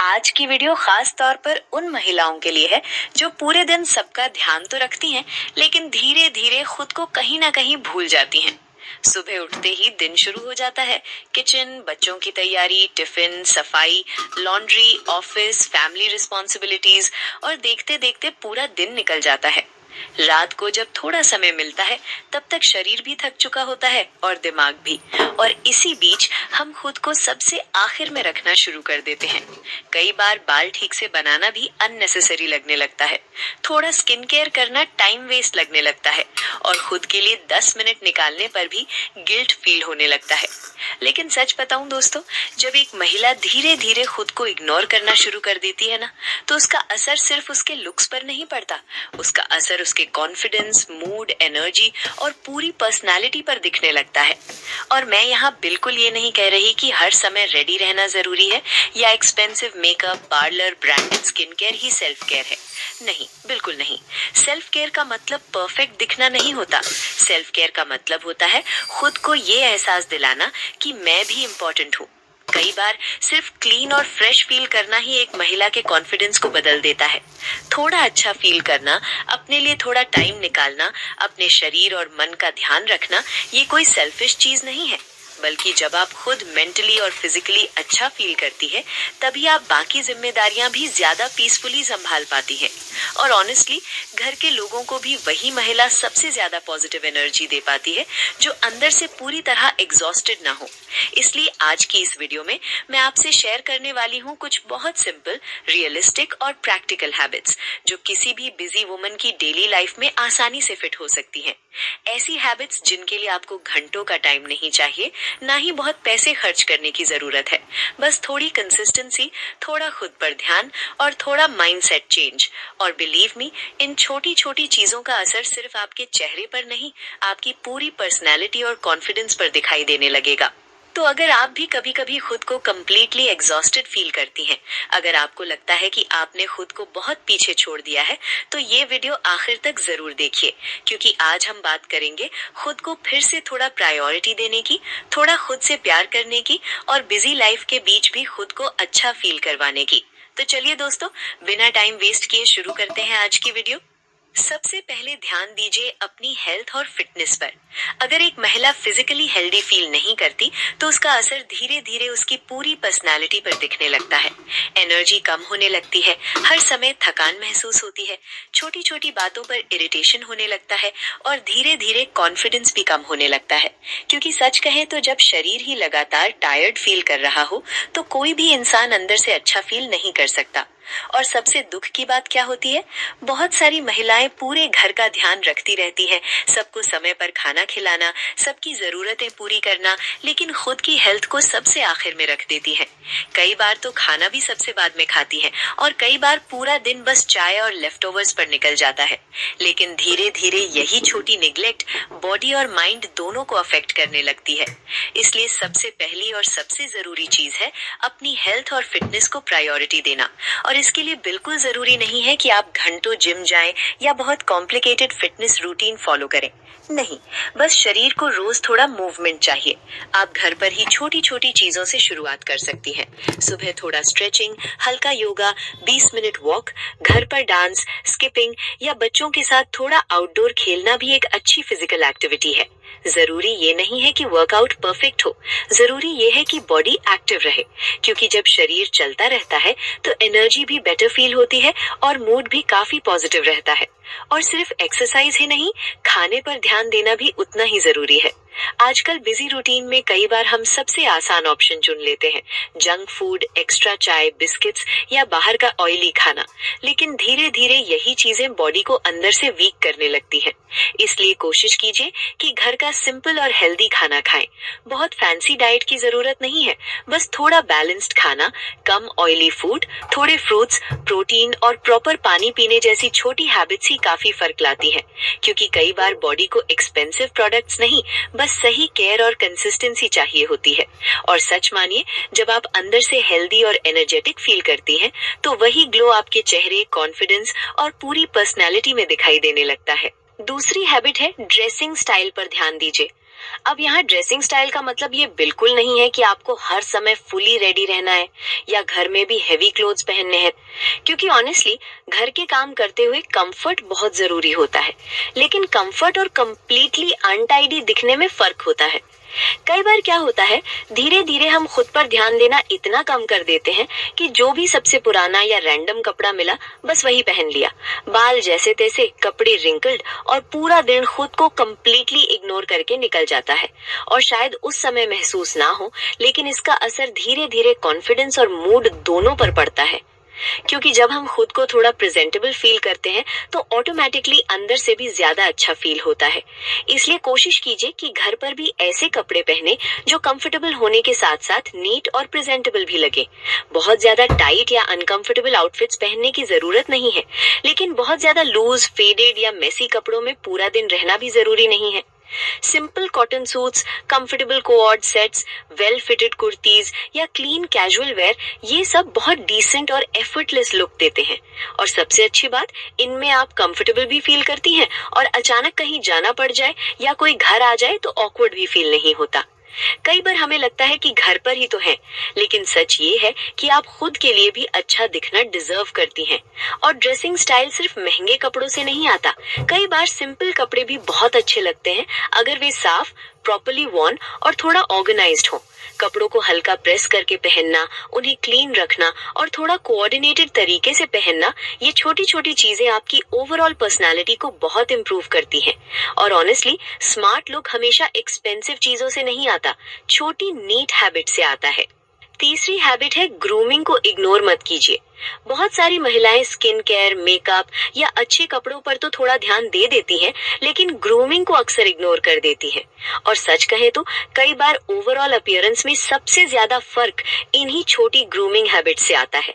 आज की वीडियो खास तौर पर उन महिलाओं के लिए है जो पूरे दिन सबका ध्यान तो रखती हैं, लेकिन धीरे धीरे खुद को कहीं ना कहीं भूल जाती हैं। सुबह उठते ही दिन शुरू हो जाता है। किचन, बच्चों की तैयारी, टिफिन, सफाई, लॉन्ड्री, ऑफिस, फैमिली रिस्पॉन्सिबिलिटीज और देखते देखते पूरा दिन निकल जाता है। रात को जब थोड़ा समय मिलता है तब तक शरीर भी थक चुका होता है और दिमाग भी। और इसी बीच हम खुद को सबसे आखिर में रखना शुरू कर देते हैं। कई बार बाल ठीक से बनाना भी अननेसेसरी लगने लगता है। थोड़ा स्किन केयर करना टाइम वेस्ट लगने लगता है और खुद के लिए 10 मिनट निकालने पर भी गिल्ट फील होने लगता है। लेकिन सच बताऊं दोस्तों, जब एक महिला धीरे धीरे खुद को इग्नोर करना शुरू कर देती है ना, तो उसका असर सिर्फ उसके लुक्स पर नहीं पड़ता। उसका असर उसके कॉन्फिडेंस, मूड, एनर्जी और पूरी पर्सनालिटी पर दिखने लगता है। और मैं यहाँ बिल्कुल ये नहीं कह रही कि हर समय रेडी रहना जरूरी है या expensive makeup, parlour, branded skin care ही सेल्फ केयर है। नहीं, बिल्कुल नहीं। सेल्फ केयर का मतलब परफेक्ट दिखना नहीं होता। सेल्फ केयर का मतलब होता है खुद को ये एहसास दिलाना कि मैं भी इम्पोर्टेंट हूँ। कई बार सिर्फ क्लीन और फ्रेश फील करना ही एक महिला के कॉन्फिडेंस को बदल देता है। थोड़ा अच्छा फील करना, अपने लिए थोड़ा टाइम निकालना, अपने शरीर और मन का ध्यान रखना, ये कोई सेल्फिश चीज नहीं है, बल्कि जब आप खुद मेंटली और फिजिकली अच्छा फील करती है, तभी आप बाकी जिम्मेदारियां भी ज्यादा पीसफुली संभाल पाती हैं। और ऑनेस्टली, घर के लोगों को भी वही महिला सबसे ज्यादा पॉजिटिव एनर्जी दे पाती है जो अंदर से पूरी तरह एग्जॉस्टेड ना हो। इसलिए आज की इस वीडियो में मैं आपसे शेयर करने वाली हूँ कुछ बहुत सिंपल, रियलिस्टिक और प्रैक्टिकल हैबिट्स जो किसी भी बिजी वुमन की डेली लाइफ में आसानी से फिट हो सकती हैं। ऐसी हैबिट्स जिनके लिए आपको घंटों का टाइम नहीं चाहिए, ना ही बहुत पैसे खर्च करने की जरूरत है। बस थोड़ी कंसिस्टेंसी, थोड़ा खुद पर ध्यान और थोड़ा माइंडसेट चेंज। और बिलीव मी, इन छोटी छोटी चीजों का असर सिर्फ आपके चेहरे पर नहीं, आपकी पूरी पर्सनैलिटी और कॉन्फिडेंस पर दिखाई देने लगेगा। तो अगर आप भी कभी कभी खुद को कम्प्लीटली एग्जॉस्टेड फील करती हैं, अगर आपको लगता है कि आपने खुद को बहुत पीछे छोड़ दिया है, तो ये वीडियो आखिर तक जरूर देखिए, क्योंकि आज हम बात करेंगे खुद को फिर से थोड़ा प्रायोरिटी देने की, थोड़ा खुद से प्यार करने की और बिजी लाइफ के बीच भी खुद को अच्छा फील करवाने की। तो चलिए दोस्तों, बिना टाइम वेस्ट किए शुरू करते हैं आज की वीडियो। सबसे पहले ध्यान दीजिए अपनी हेल्थ और फिटनेस पर। अगर एक महिला फिजिकली हेल्दी फील नहीं करती, तो उसका असर धीरे धीरे उसकी पूरी पर्सनालिटी पर दिखने लगता है। एनर्जी कम होने लगती है, हर समय थकान महसूस होती है, छोटी छोटी बातों पर इरिटेशन होने लगता है और धीरे धीरे कॉन्फिडेंस भी कम होने लगता है। क्योंकि सच कहें तो जब शरीर ही लगातार टायर्ड फील कर रहा हो, तो कोई भी इंसान अंदर से अच्छा फील नहीं कर सकता। और सबसे दुख की बात क्या होती है, बहुत सारी महिलाएं पूरे घर का ध्यान रखती रहती हैं, सबको समय पर खाना खिलाना, सबकी जरूरतें पूरी करना, लेकिन खुद की हेल्थ को सबसे आखिर में रख देती हैं। कई बार तो खाना भी सबसे बाद में खाती हैं और कई बार पूरा दिन बस चाय और लेफ्टओवर्स पर निकल जाता है। लेकिन धीरे धीरे यही छोटी निग्लेक्ट बॉडी और माइंड दोनों को अफेक्ट करने लगती है। इसलिए सबसे पहली और सबसे जरूरी चीज है अपनी हेल्थ और फिटनेस को प्रायोरिटी देना। और इसके लिए बिल्कुल जरूरी नहीं है कि आप घंटों जिम जाएं या बहुत कॉम्प्लिकेटेड फिटनेस रूटीन फॉलो करें। नहीं, बस शरीर को रोज थोड़ा मूवमेंट चाहिए। आप घर पर ही छोटी छोटी चीजों से शुरुआत कर सकती हैं। सुबह थोड़ा स्ट्रेचिंग, हल्का योगा, 20 मिनट वॉक, घर पर डांस, स्किपिंग या बच्चों के साथ थोड़ा आउटडोर खेलना भी एक अच्छी फिजिकल एक्टिविटी है। जरूरी ये नहीं है कि वर्कआउट परफेक्ट हो, जरूरी ये है कि बॉडी एक्टिव रहे। क्योंकि जब शरीर चलता रहता है तो एनर्जी भी बेटर फील होती है और मूड भी काफी पॉजिटिव रहता है। और सिर्फ एक्सरसाइज ही नहीं, खाने पर ध्यान देना भी उतना ही जरूरी है। आजकल बिजी रूटीन में कई बार हम सबसे आसान ऑप्शन चुन लेते हैं, जंक फूड, एक्स्ट्रा चाय, बिस्किट्स या बाहर का ऑयली खाना। लेकिन धीरे धीरे यही चीजें बॉडी को अंदर से वीक करने लगती हैं। इसलिए कोशिश कीजिए कि घर का सिंपल और हेल्दी खाना खाएं। बहुत फैंसी डाइट की जरूरत नहीं है, बस थोड़ा बैलेंस्ड खाना, कम ऑयली फूड, थोड़े फ्रूट्स, प्रोटीन और प्रॉपर पानी पीने जैसी छोटी हैबिट्स ही काफी फर्क लाती हैं। क्योंकि कई बार बॉडी को एक्सपेंसिव प्रोडक्ट्स नहीं, बस सही केयर और कंसिस्टेंसी चाहिए होती है। और सच मानिए, जब आप अंदर से हेल्दी और एनर्जेटिक फील करती हैं, तो वही ग्लो आपके चेहरे, कॉन्फिडेंस और पूरी पर्सनैलिटी में दिखाई देने लगता है। दूसरी हैबिट है ड्रेसिंग स्टाइल पर ध्यान दीजिए। अब यहाँ ड्रेसिंग स्टाइल का मतलब ये बिल्कुल नहीं है कि आपको हर समय फुली रेडी रहना है या घर में भी हेवी क्लोथ्स पहनने हैं, क्योंकि ऑनेस्टली घर के काम करते हुए कंफर्ट बहुत जरूरी होता है, लेकिन कंफर्ट और कंप्लीटली अनटाइडी दिखने में फर्क होता है। कई बार क्या होता है, धीरे धीरे हम खुद पर ध्यान देना इतना कम कर देते हैं कि जो भी सबसे पुराना या रैंडम कपड़ा मिला बस वही पहन लिया। बाल जैसे तैसे, कपड़े रिंकल्ड और पूरा दिन खुद को कम्प्लीटली इग्नोर करके निकल जाता है। और शायद उस समय महसूस ना हो, लेकिन इसका असर धीरे धीरे कॉन्फिडेंस और मूड दोनों पर पड़ता है। क्योंकि जब हम खुद को थोड़ा प्रेजेंटेबल फील करते हैं तो ऑटोमेटिकली अंदर से भी ज्यादा अच्छा फील होता है। इसलिए कोशिश कीजिए कि घर पर भी ऐसे कपड़े पहने जो कंफर्टेबल होने के साथ साथ नीट और प्रेजेंटेबल भी लगे। बहुत ज्यादा टाइट या अनकंफर्टेबल आउटफिट्स पहनने की जरूरत नहीं है, लेकिन बहुत ज्यादा लूज, फेडेड या मेसी कपड़ों में पूरा दिन रहना भी जरूरी नहीं है। Simple cotton suits, comfortable co-ord sets, well fitted kurtis या क्लीन कैजुअल वेयर, ये सब बहुत डिसेंट और एफर्टलेस लुक देते हैं। और सबसे अच्छी बात, इनमें आप कंफर्टेबल भी फील करती हैं और अचानक कहीं जाना पड़ जाए या कोई घर आ जाए तो ऑकवर्ड भी फील नहीं होता। कई बार हमें लगता है कि घर पर ही तो है, लेकिन सच ये है कि आप खुद के लिए भी अच्छा दिखना डिजर्व करती हैं। और ड्रेसिंग स्टाइल सिर्फ महंगे कपड़ों से नहीं आता। कई बार सिंपल कपड़े भी बहुत अच्छे लगते हैं अगर वे साफ, प्रॉपर्ली वॉर्न और थोड़ा ऑर्गेनाइज्ड हो। कपड़ों को हल्का प्रेस करके पहनना, उन्हें क्लीन रखना और थोड़ा कोऑर्डिनेटेड तरीके से पहनना, ये छोटी छोटी चीजें आपकी ओवरऑल पर्सनालिटी को बहुत इम्प्रूव करती हैं। और ऑनेस्टली, स्मार्ट लुक हमेशा एक्सपेंसिव चीजों से नहीं आता, छोटी नीट हैबिट से आता है। तीसरी हैबिट है, ग्रूमिंग को इग्नोर मत कीजिए। बहुत सारी महिलाएं स्किन केयर, मेकअप या अच्छे कपड़ों पर तो थोड़ा ध्यान दे देती हैं, लेकिन ग्रूमिंग को अक्सर इग्नोर कर देती हैं। और सच कहे तो कई बार ओवरऑल अपीयरेंस में सबसे ज्यादा फर्क इन्हीं छोटी ग्रूमिंग हैबिट से आता है।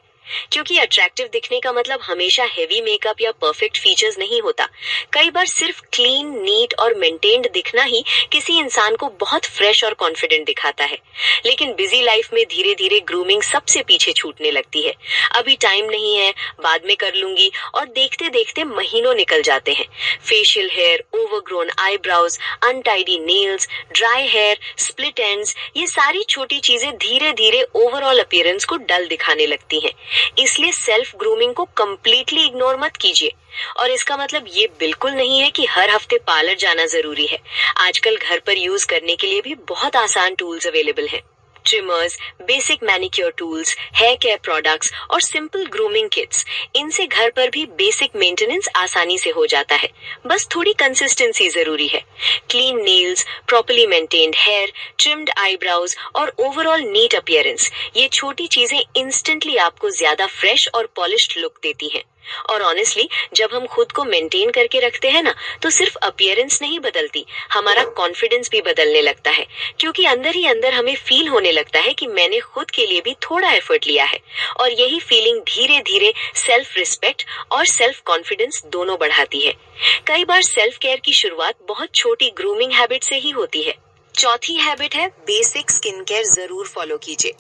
क्योंकि अट्रैक्टिव दिखने का मतलब हमेशा हेवी मेकअप या परफेक्ट फीचर्स नहीं होता। कई बार सिर्फ क्लीन, नीट और मेंटेन्ड दिखना ही किसी इंसान को बहुत फ्रेश और कॉन्फिडेंट दिखाता है। लेकिन बिजी लाइफ में धीरे धीरे ग्रूमिंग सबसे पीछे छूटने लगती है। अभी टाइम नहीं है, बाद में कर लूंगी, और देखते देखते महीनों निकल जाते हैं। Facial hair, overgrown eyebrows, untidy nails, dry hair, split ends, ये सारी छोटी चीजें धीरे धीरे ओवरऑल अपीयरेंस को डल दिखाने लगती हैं। इसलिए सेल्फ ग्रूमिंग को कंप्लीटली इग्नोर मत कीजिए। और इसका मतलब ये बिल्कुल नहीं है कि हर हफ्ते पार्लर जाना जरूरी है। आजकल घर पर यूज करने के लिए भी बहुत आसान टूल्स अवेलेबल हैं। Trimmers, basic manicure tools, hair care products और सिंपल ग्रूमिंग किट्स, इनसे घर पर भी बेसिक मेंटेनेंस आसानी से हो जाता है। बस थोड़ी कंसिस्टेंसी जरूरी है। Clean nails, properly maintained hair, trimmed eyebrows और ओवरऑल नीट अपीयरेंस, ये छोटी चीजें इंस्टेंटली आपको ज्यादा फ्रेश और पॉलिश्ड लुक देती हैं। और ऑनेस्टली, जब हम खुद को मेंटेन करके रखते हैं ना, तो सिर्फ अपीयरेंस नहीं बदलती, हमारा कॉन्फिडेंस भी बदलने लगता है। क्योंकि अंदर ही अंदर हमें फील होने लगता है कि मैंने खुद के लिए भी थोड़ा एफर्ट लिया है। और यही फीलिंग धीरे धीरे सेल्फ रिस्पेक्ट और सेल्फ कॉन्फिडेंस दोनों बढ़ाती है। कई बार सेल्फ केयर की शुरुआत बहुत छोटी ग्रूमिंग हैबिट से ही होती है। चौथी हैबिट है, बेसिक स्किन केयर जरूर फॉलो कीजिए।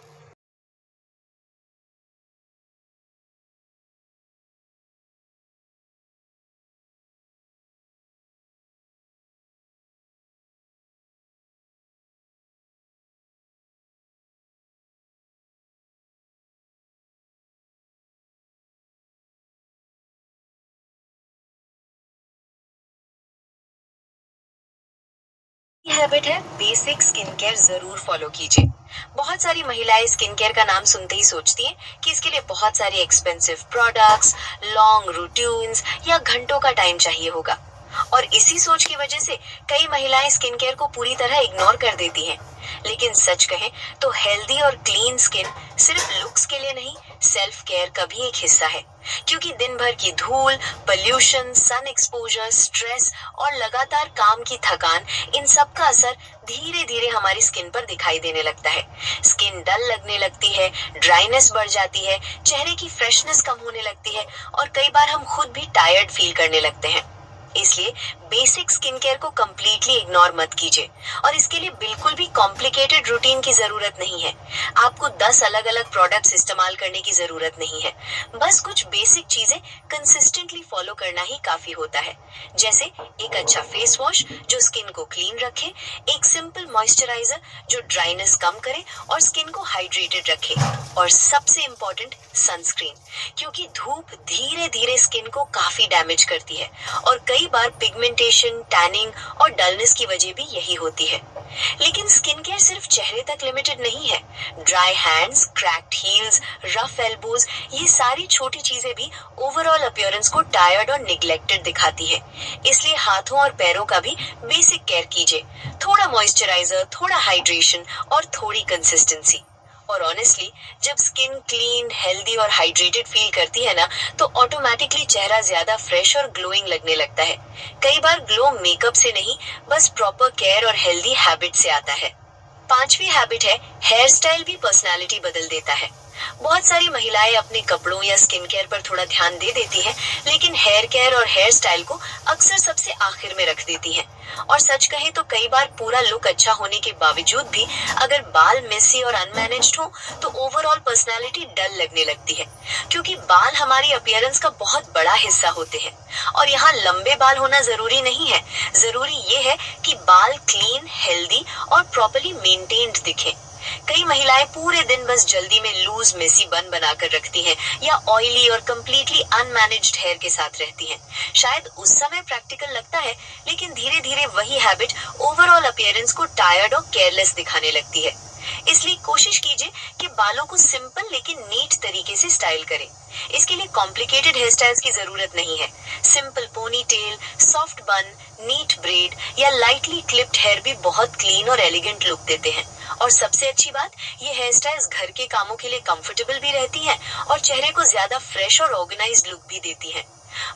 हैबिट है, बेसिक स्किन केयर जरूर फॉलो कीजिए। बहुत सारी महिलाएं स्किन केयर का नाम सुनते ही सोचती हैं कि इसके लिए बहुत सारी एक्सपेंसिव प्रोडक्ट्स, लॉन्ग रूटीन्स या घंटों का टाइम चाहिए होगा। और इसी सोच की वजह से कई महिलाएं स्किन केयर को पूरी तरह इग्नोर कर देती हैं। लेकिन सच कहें तो हेल्दी और क्लीन स्किन सिर्फ लुक्स के लिए नहीं, सेल्फ केयर का भी एक हिस्सा है। क्योंकि दिन भर की धूल, पोल्यूशन, सन एक्सपोजर, स्ट्रेस और लगातार काम की थकान, इन सब का असर धीरे धीरे हमारी स्किन पर दिखाई देने लगता है। स्किन डल लगने लगती है, ड्राइनेस बढ़ जाती है, चेहरे की फ्रेशनेस कम होने लगती है और कई बार हम खुद भी टायर्ड फील करने लगते हैं। इसलिए बेसिक स्किन केयर को कम्प्लीटली इग्नोर मत कीजिए और इसके लिए बिल्कुल भी कॉम्प्लिकेटेड रूटीन की जरूरत नहीं है। आपको 10 अलग अलग प्रोडक्ट्स इस्तेमाल करने की जरूरत नहीं है। बस कुछ बेसिक चीजें कंसिस्टेंटली फॉलो करना ही काफी होता है। जैसे एक अच्छा फेस वॉश जो स्किन को क्लीन रखे, एक सिंपल मॉइस्चराइजर जो ड्राइनेस कम करे और स्किन को हाइड्रेटेड रखे, और सबसे इम्पोर्टेंट सनस्क्रीन, क्योंकि धूप धीरे धीरे स्किन को काफी डैमेज करती है और कई बार पिगमेंटेशन, टैनिंग और डलनेस की वजह भी यही होती है। लेकिन स्किन केयर सिर्फ चेहरे तक लिमिटेड नहीं है। Dry hands, cracked heels, rough elbows, ये सारी छोटी चीजें भी ओवरऑल अपीयरेंस को टायर्ड और निग्लेक्टेड दिखाती है। इसलिए हाथों और पैरों का भी बेसिक केयर कीजिए। थोड़ा मॉइस्चराइजर, थोड़ा हाइड्रेशन और थोड़ी कंसिस्टेंसी। और ऑनेस्टली जब स्किन क्लीन, हेल्दी और हाइड्रेटेड फील करती है ना, तो ऑटोमेटिकली चेहरा ज्यादा फ्रेश और ग्लोइंग लगने लगता है। कई बार ग्लो मेकअप से नहीं, बस प्रॉपर केयर और हेल्दी हैबिट से आता है। 5वीं हैबिट है, हेयर स्टाइल भी पर्सनालिटी बदल देता है। बहुत सारी महिलाएं अपने कपड़ों या स्किन केयर पर थोड़ा ध्यान दे देती हैं, लेकिन हेयर केयर और हेयर स्टाइल को अक्सर सबसे आखिर में रख देती हैं। और सच कहें तो कई बार पूरा लुक अच्छा होने के बावजूद भी अगर बाल मेसी और अनमैनेज्ड हो तो ओवरऑल पर्सनालिटी डल लगने लगती है, क्योंकि बाल हमारी अपीयरेंस का बहुत बड़ा हिस्सा होते हैं। और यहाँ लंबे बाल होना जरूरी नहीं है, जरूरी ये है कि बाल क्लीन, हेल्दी और प्रॉपर्ली मेंटेन्ड दिखें। कई महिलाएं पूरे दिन बस जल्दी में लूज मेसी बन बनाकर रखती हैं या ऑयली और कम्प्लीटली अनमैनेज्ड हेयर के साथ रहती हैं। शायद उस समय प्रैक्टिकल लगता है, लेकिन धीरे धीरे वही हैबिट ओवरऑल अपीयरेंस को टायर्ड और केयरलेस दिखाने लगती है। इसलिए कोशिश कीजिए कि बालों को सिंपल लेकिन नीट तरीके से स्टाइल करें। इसके लिए कॉम्प्लिकेटेड हेयर स्टाइल्स की जरूरत नहीं है। सिंपल पोनी टेल, सॉफ्ट बन, नीट ब्रेड या लाइटली क्लिप्ड हेयर भी बहुत क्लीन और एलिगेंट लुक देते हैं। और सबसे अच्छी बात, ये हेयर स्टाइल्स घर के कामों के लिए कंफर्टेबल भी रहती हैं और चेहरे को ज्यादा फ्रेश और ऑर्गेनाइज्ड लुक भी देती हैं।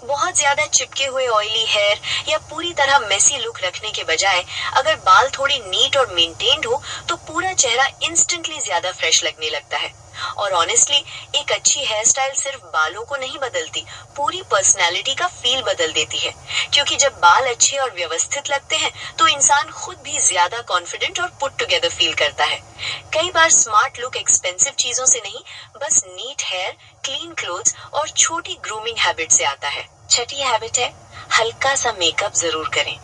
बहुत ज्यादा चिपके हुए ऑयली हेयर या पूरी तरह मेसी लुक रखने के बजाय अगर बाल थोड़ी नीट और मेंटेन्ड हो तो पूरा चेहरा इंस्टेंटली ज्यादा फ्रेश लगने लगता है। और ऑनेस्टली एक अच्छी हेयर स्टाइल सिर्फ बालों को नहीं बदलती, पूरी पर्सनैलिटी का फील बदल देती है। क्योंकि जब बाल अच्छे और व्यवस्थित लगते हैं तो इंसान खुद भी ज्यादा कॉन्फिडेंट और पुट टुगेदर फील करता है। कई बार स्मार्ट लुक एक्सपेंसिव चीजों से नहीं, बस नीट हेयर, क्लीन क्लोथ्स और छोटी ग्रूमिंग हैबिट से आता है। 6ठी हैबिट है, हल्का सा मेकअप जरूर करें।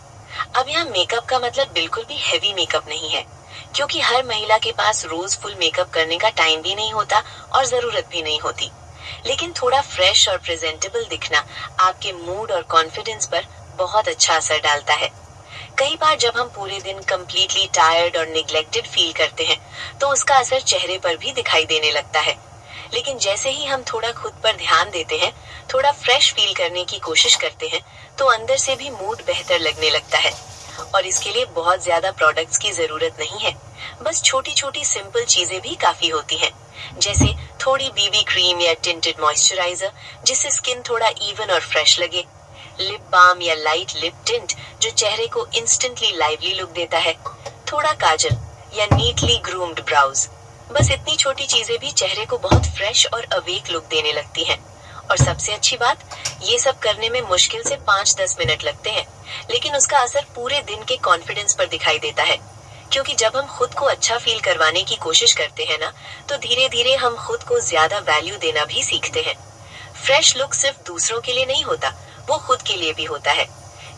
अब यहाँ मेकअप का मतलब बिल्कुल भी हैवी मेकअप नहीं है, क्योंकि हर महिला के पास रोज फुल मेकअप करने का टाइम भी नहीं होता और जरूरत भी नहीं होती। लेकिन थोड़ा फ्रेश और प्रेजेंटेबल दिखना आपके मूड और कॉन्फिडेंस पर बहुत अच्छा असर डालता है। कई बार जब हम पूरे दिन कम्प्लीटली टायर्ड और निग्लेक्टेड फील करते हैं तो उसका असर चेहरे पर भी दिखाई देने लगता है। लेकिन जैसे ही हम थोड़ा खुद पर ध्यान देते हैं, थोड़ा फ्रेश फील करने की कोशिश करते हैं, तो अंदर से भी मूड बेहतर लगने लगता है। और इसके लिए बहुत ज्यादा प्रोडक्ट्स की जरूरत नहीं है, बस छोटी छोटी सिंपल चीजें भी काफी होती हैं। जैसे थोड़ी बीबी क्रीम या टिंटेड मॉइस्चराइजर जिससे स्किन थोड़ा इवन और फ्रेश लगे, लिप बाम या लाइट लिप टिंट जो चेहरे को इंस्टेंटली लाइवली लुक देता है, थोड़ा काजल या नीटली ग्रूम्ड ब्राउज। बस इतनी छोटी चीजें भी चेहरे को बहुत फ्रेश और अवेक लुक देने लगती हैं। और सबसे अच्छी बात, ये सब करने में मुश्किल से 5-10 मिनट लगते हैं, लेकिन उसका असर पूरे दिन के कॉन्फिडेंस पर दिखाई देता है। क्योंकि जब हम खुद को अच्छा फील करवाने की कोशिश करते हैं ना, तो धीरे धीरे हम खुद को ज्यादा वैल्यू देना भी सीखते हैं। फ्रेश लुक सिर्फ दूसरों के लिए नहीं होता, वो खुद के लिए भी होता है।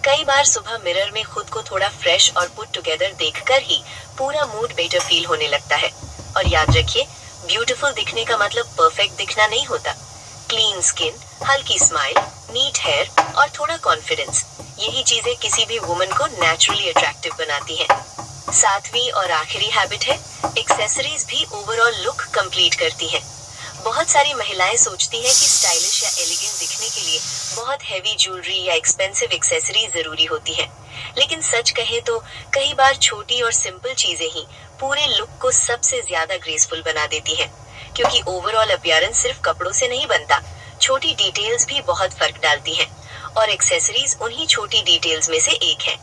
कई बार सुबह मिरर में खुद को थोड़ा फ्रेश और पुट टुगेदर देखकर ही पूरा मूड बेटर फील होने लगता है। और याद रखिए, ब्यूटीफुल दिखने का मतलब परफेक्ट दिखना नहीं होता। क्लीन स्किन, हल्की स्माइल, नीट हेयर और थोड़ा कॉन्फिडेंस, यही चीजें किसी भी वुमन को नेचुरली अट्रैक्टिव बनाती हैं। 7वीं और आखिरी हैबिट है, एक्सेसरीज भी ओवरऑल लुक कंप्लीट करती हैं। बहुत सारी महिलाएं सोचती हैं कि स्टाइलिश या एलिगेंट दिखने के लिए बहुत हैवी ज्वेलरी या एक्सपेंसिव एक्सेसरी जरूरी होती है। लेकिन सच कहे तो कई बार छोटी और सिंपल चीजें ही पूरे लुक को सबसे ज्यादा ग्रेसफुल बना देती हैं। क्योंकि ओवरऑल अपीयरेंस सिर्फ कपड़ों से नहीं बनता, छोटी डिटेल्स भी बहुत फर्क डालती हैं। और एक्सेसरीज उन्हीं छोटी डिटेल्स में से एक है।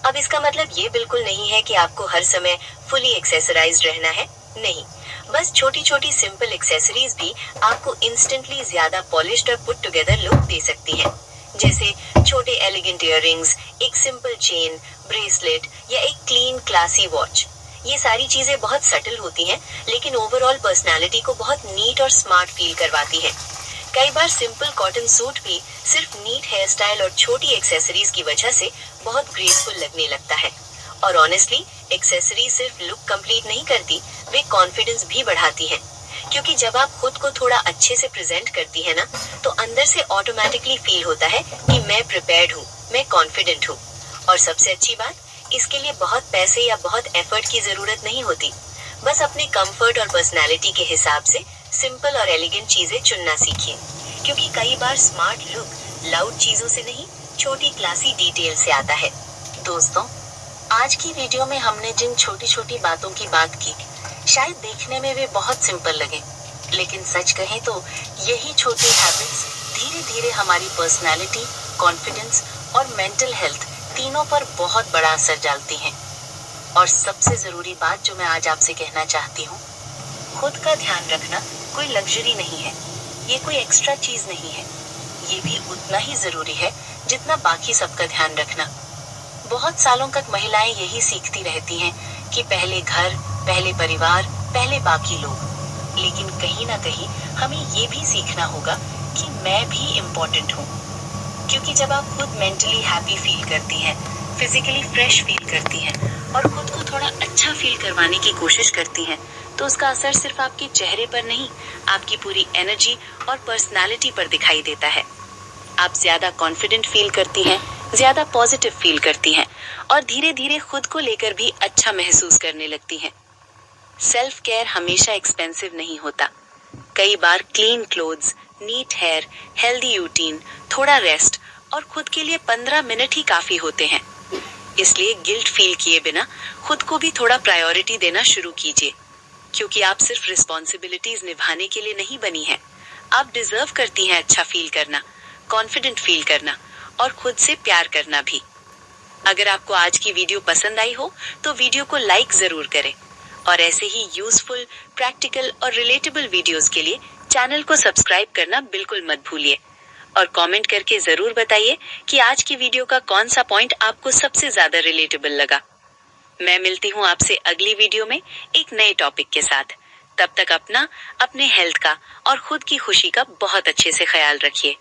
अब इसका मतलब ये बिल्कुल नहीं है कि आपको हर समय फुली एक्सेसराइज्ड रहना है, नहीं। बस छोटी छोटी सिंपल एक्सेसरीज भी आपको इंस्टेंटली ज्यादा पॉलिश्ड और पुट टुगेदर लुक दे सकती हैं। जैसे छोटे एलिगेंट इयररिंग्स, एक सिंपल चेन, ब्रेसलेट या एक क्लीन क्लासी वॉच। ये सारी चीजें बहुत सटल होती हैं, लेकिन ओवरऑल पर्सनालिटी को बहुत नीट और स्मार्ट फील करवाती हैं। कई बार सिंपल कॉटन सूट भी सिर्फ नीट हेयर स्टाइल और छोटी एक्सेसरीज की वजह से बहुत ग्रेसफुल लगने लगता है। और ऑनेस्टली, एक्सेसरीज सिर्फ लुक कंप्लीट नहीं करती, वे कॉन्फिडेंस भी बढ़ाती हैं। क्योंकि जब आप खुद को थोड़ा अच्छे से प्रेजेंट करती है ना, तो अंदर से ऑटोमेटिकली फील होता है कि मैं प्रिपेयर्ड हूँ, मैं कॉन्फिडेंट हूँ। और सबसे अच्छी बात, इसके लिए बहुत पैसे या बहुत एफर्ट की जरूरत नहीं होती। बस अपने कंफर्ट और पर्सनैलिटी के हिसाब से सिंपल और एलिगेंट चीजें चुनना सीखिए। क्योंकि कई बार स्मार्ट लुक लाउड चीजों से नहीं, छोटी क्लासी डिटेल से आता है। दोस्तों, आज की वीडियो में हमने जिन छोटी छोटी बातों की बात की, शायद देखने में वे बहुत सिंपल लगे, लेकिन सच कहें तो यही छोटी हैबिट्स धीरे धीरे हमारी पर्सनैलिटी, कॉन्फिडेंस और मेंटल हेल्थ तीनों पर बहुत बड़ा असर डालती हैं। और सबसे जरूरी बात जो मैं आज आपसे कहना चाहती हूँ, खुद का ध्यान रखना कोई लग्जरी नहीं है, ये कोई एक्स्ट्रा चीज नहीं है, ये भी उतना ही जरूरी है जितना बाकी सबका ध्यान रखना। बहुत सालों तक महिलाएं यही सीखती रहती हैं कि पहले घर, पहले परिवार, पहले बाकी लोग। लेकिन कहीं ना कहीं हमें ये भी सीखना होगा कि मैं भी इम्पोर्टेंट हूँ। क्योंकि जब आप खुद मेंटली हैप्पी फील करती हैं, फिजिकली फ्रेश फील करती हैं और खुद को थोड़ा अच्छा फील करवाने की कोशिश करती हैं, तो उसका असर सिर्फ आपके चेहरे पर नहीं, आपकी पूरी एनर्जी और पर्सनालिटी पर दिखाई देता है। आप ज्यादा कॉन्फिडेंट फील करती हैं, ज्यादा पॉजिटिव फील करती हैं और धीरे धीरे खुद को लेकर भी अच्छा महसूस करने लगती हैं। सेल्फ केयर हमेशा एक्सपेंसिव नहीं होता। कई बार clean clothes, neat hair, healthy routine, थोड़ा रेस्ट और खुद के लिए 15 मिनट ही काफी होते हैं। इसलिए गिल्ट फील किए बिना खुद को भी थोड़ा प्रायोरिटी देना शुरू कीजिए। क्योंकि आप सिर्फ रिस्पॉन्सिबिलिटीज निभाने के लिए नहीं बनी हैं। आप डिजर्व करती हैं अच्छा फील करना, कॉन्फिडेंट फील करना और खुद से प्यार करना भी। अगर आपको आज की वीडियो पसंद आई हो तो वीडियो को लाइक जरूर करें और ऐसे ही यूजफुल, प्रैक्टिकल और रिलेटेबल वीडियोस के लिए चैनल को सब्सक्राइब करना बिल्कुल मत भूलिए। और कमेंट करके जरूर बताइए कि आज की वीडियो का कौन सा पॉइंट आपको सबसे ज्यादा रिलेटेबल लगा। मैं मिलती हूँ आपसे अगली वीडियो में एक नए टॉपिक के साथ। तब तक अपना, अपने हेल्थ का और खुद की खुशी का बहुत अच्छे से ख्याल रखिए।